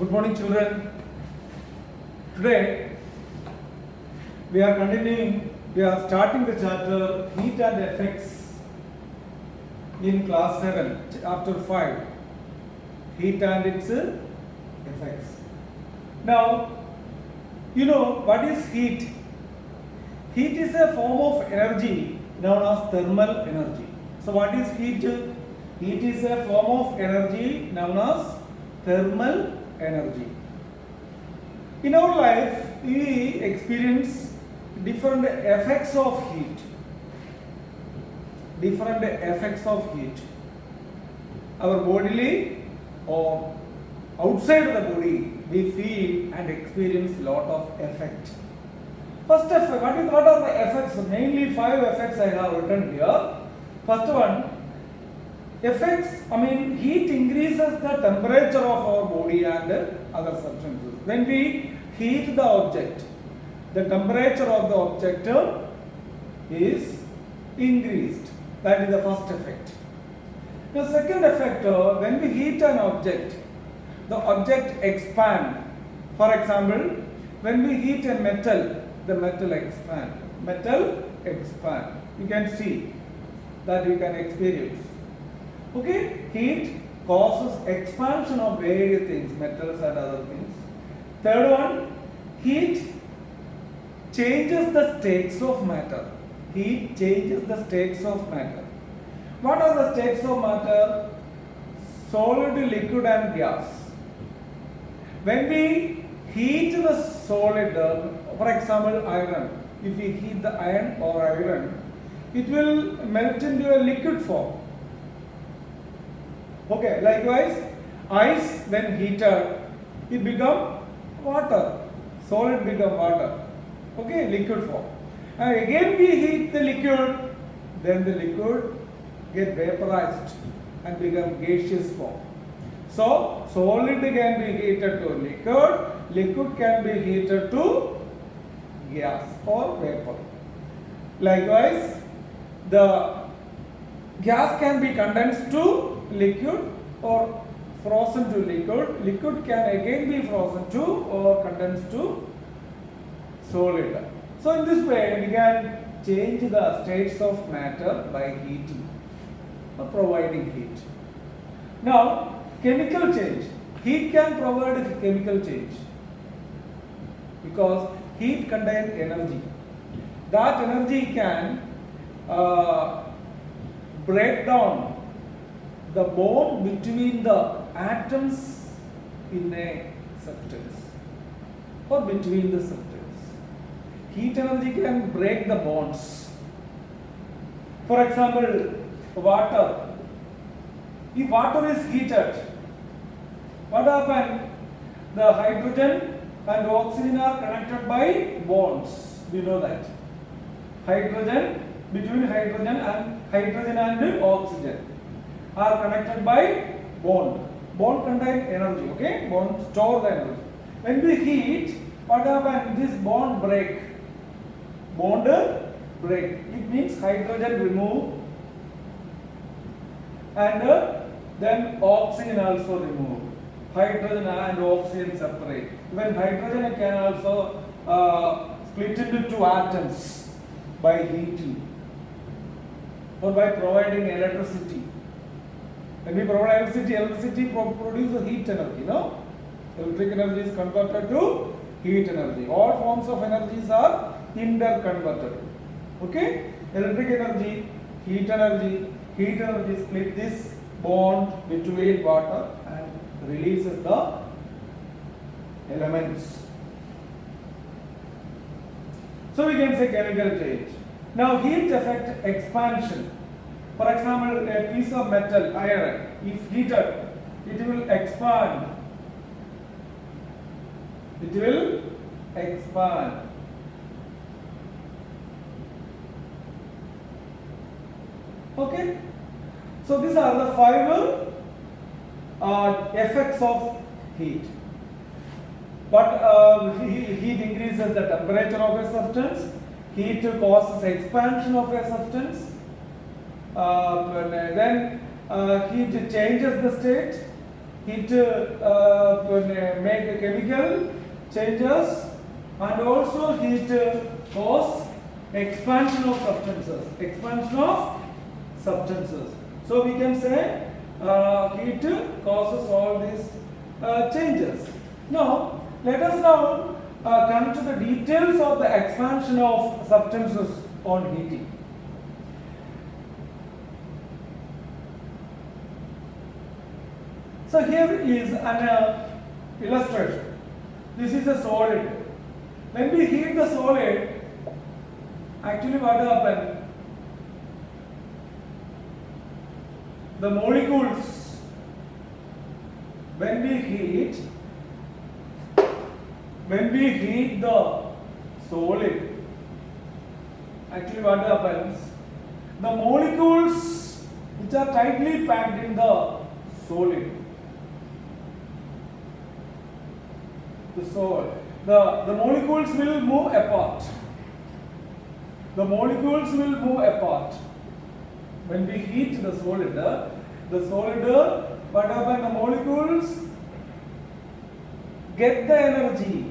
Good morning, children. Today we are starting the chapter Heat and Effects in class 7, chapter 5. Heat and its effects. Now, you know what is heat? Heat is a form of energy known as thermal energy. So, what is heat? Heat is a form of energy known as thermal energy. In our life, we experience different effects of heat. Different effects of heat. Our bodily or outside the body, we feel and experience lot of effect. First effect, what are the effects? Mainly 5 effects I have written here. First one, heat increases the temperature of our body and other substances. When we heat the object, the temperature of the object is increased. That is the first effect. The second effect, when we heat an object, the object expands. For example, when we heat a metal, the metal expands. Metal expands. You can see that you can experience. Okay, heat causes expansion of various things, metals and other things. Third one, heat changes the states of matter. Heat changes the states of matter. What are the states of matter? Solid, liquid and gas. When we heat the solid, for example iron, if we heat the iron or iron, it will melt into a liquid form. Okay, likewise, ice when heated, it become water. Solid become water. Okay, liquid form. And again we heat the liquid, then the liquid get vaporized and become gaseous form. So, solid can be heated to liquid, liquid can be heated to gas or vapor. Likewise, the gas can be condensed to liquid or frozen to liquid. Liquid can again be frozen to or condensed to solid. So in this way we can change the states of matter by heating or providing heat. Now chemical change. Heat can provide chemical change because heat contains energy. That energy can break down the bond between the atoms in a substance or between the substance. Heat energy can break the bonds. For example, water. If water is heated, what happens? The hydrogen and oxygen are connected by bonds. We know that. Between hydrogen and oxygen are connected by bond. Bond contains energy, okay? Bond store the energy. When we heat, what happens? This bond break. Bond break. It means hydrogen remove and then oxygen also remove. Hydrogen and oxygen separate. When hydrogen can also split into 2 atoms by heating or by providing electricity. When we provide electricity produces heat energy, no? Electric energy is converted to heat energy. All forms of energies are interconverted. Okay? Electric energy, heat energy split this bond between water and releases the elements. So we can say chemical change. Now heat affect expansion. For example, a piece of metal, iron, if heated, it will expand. It will expand. Okay? So these are the 5 effects of heat. But heat increases the temperature of a substance. Heat causes expansion of a substance. Then heat changes the state. it make chemical changes, and also heat cause expansion of substances. Expansion of substances. So we can say heat causes all these changes. Now let us now come to the details of the expansion of substances on heating. So here is an illustration. This is a solid. When we heat the solid, actually what happens? The molecules, when we heat the solid, actually what happens? The molecules which are tightly packed in the solid, the molecules will move apart. The molecules will move apart. When we heat the solid, what happens? The molecules get the energy.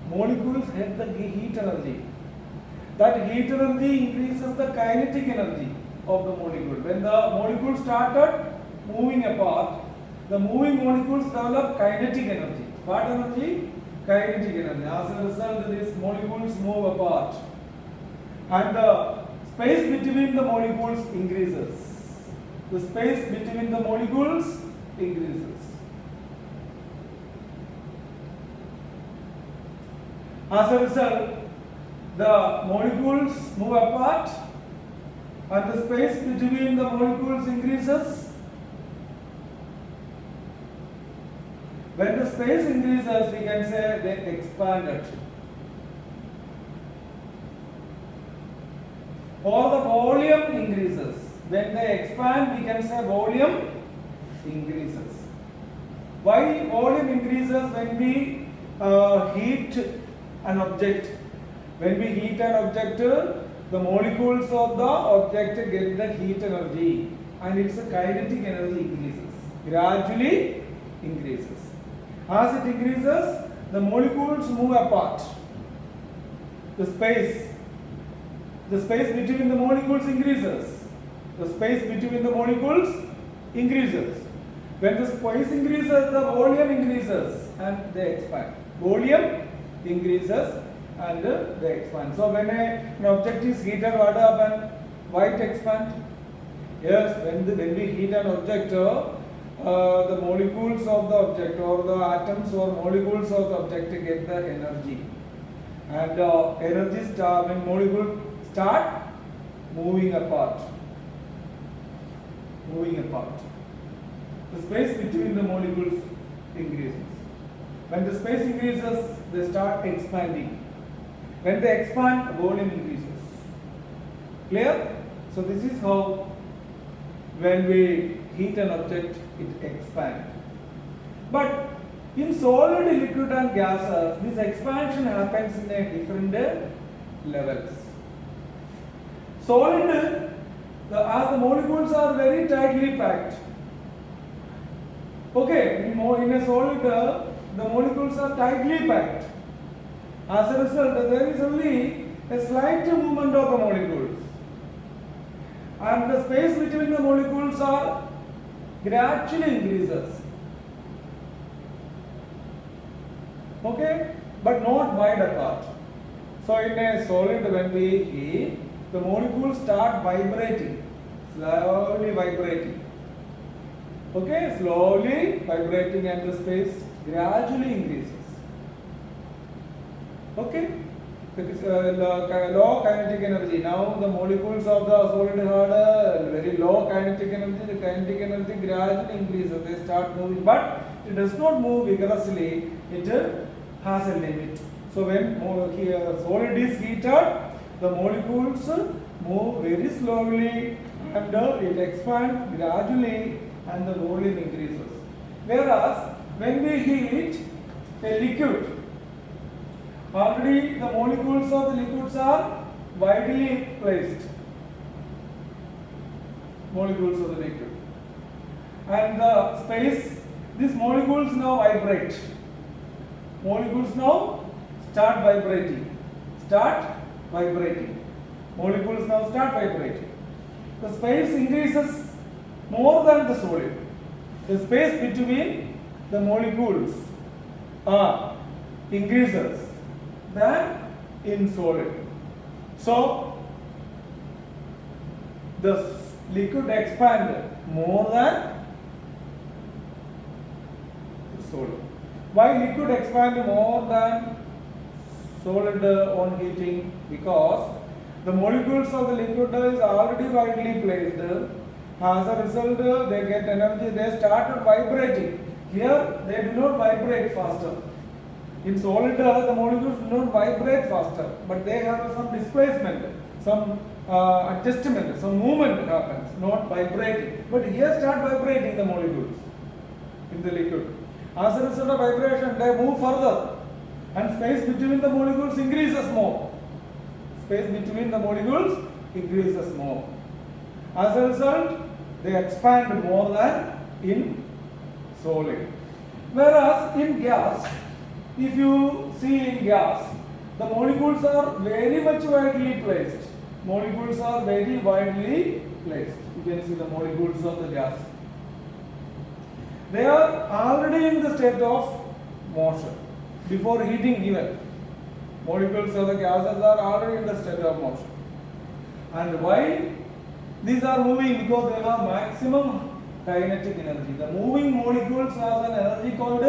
Molecules get the heat energy. That heat energy increases the kinetic energy of the molecule. When the molecules started moving apart, the moving molecules develop kinetic energy. What energy? Kinetic energy. As a result, these molecules move apart, and the space between the molecules increases. The space between the molecules increases. As a result, the molecules move apart and the space between the molecules increases. When the space increases, we can say they expanded. Or the volume increases. When they expand, we can say volume increases. Why volume increases? When we heat an object. When we heat an object, the molecules of the object get the heat energy, and its kinetic energy increases. Gradually increases. As it increases, the molecules move apart. The space between the molecules increases. The space between the molecules increases. When the space increases, the volume increases and they expand. Volume increases and they expand. So when an object is heated, what happens? Why it expands? Yes, when we heat an object, the molecules of the object or the atoms or molecules of the object get the energy. And energy when molecules start moving apart. The space between the molecules increases. When the space increases, they start expanding. When they expand, volume increases. Clear? So this is how when we heat an object, it expands. But in solid, liquid and gases, this expansion happens in a different levels. Solid, as the molecules are very tightly packed. Okay, in a solid, the molecules are tightly packed. As a result, there is only a slight movement of the molecules. And the space between the molecules are gradually increases. Okay, but not wide apart. So in a solid, when we heat, the molecules start vibrating, slowly vibrating. Okay, slowly vibrating, and the space gradually increases. Okay, low kinetic energy. Now the molecules of the solid had very low kinetic energy. The kinetic energy gradually increases. They start moving, but it does not move vigorously. It has a limit. So when solid is heated, the molecules move very slowly and it expands gradually and the volume increases. Whereas when we heat a liquid, already the molecules of the liquids are widely placed. Molecules of the liquid. And the space these molecules now vibrate. Molecules now start vibrating. Start vibrating. Molecules now start vibrating. The space increases more than the solid. The space between the molecules increases than in solid. So the liquid expands more than the solid. Why liquid expand more than solid on heating? Because the molecules of the liquid is already widely placed. As a result, they get energy. They started vibrating. Here, they do not vibrate faster. In solid, the molecules do not vibrate faster, but they have some displacement, some adjustment, some movement happens, not vibrating. But here start vibrating the molecules in the liquid. As a result of vibration, they move further, and space between the molecules increases more. Space between the molecules increases more. As a result, they expand more than in solid. Whereas in gas, if you see in gas, the molecules are very much widely placed. Molecules are very widely placed. You can see the molecules of the gas. They are already in the state of motion before heating even. Molecules of the gases are already in the state of motion. And why these are moving? Because they have maximum kinetic energy. The moving molecules have an energy called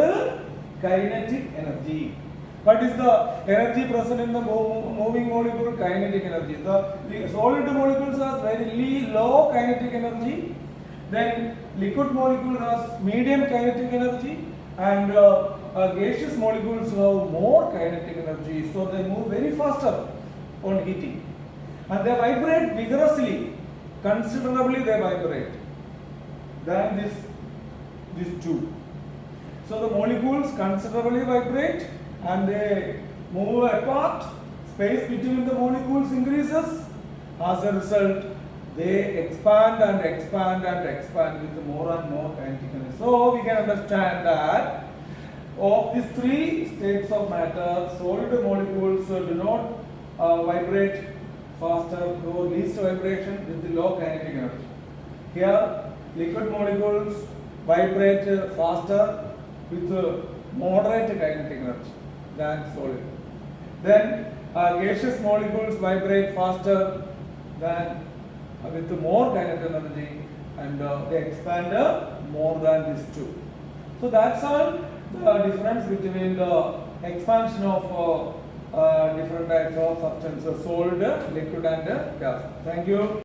kinetic energy. What is the energy present in the moving molecule? Kinetic energy. The solid molecules have very low kinetic energy. Then liquid molecule has medium kinetic energy, and gaseous molecules have more kinetic energy. So they move very faster on heating, and they vibrate vigorously. Considerably they vibrate than these two. So the molecules considerably vibrate and they move apart. Space between the molecules increases. As a result, they expand and expand and expand with more and more kinetic energy. So we can understand that of these three states of matter, solid molecules do not vibrate faster, go least vibration with low kinetic energy. Here, liquid molecules vibrate faster with moderate kinetic energy than solid. Then gaseous molecules vibrate faster than with more kinetic energy, and they expand more than these two. So that's all the difference between the expansion of different types of substances, solid, liquid and gas. Thank you.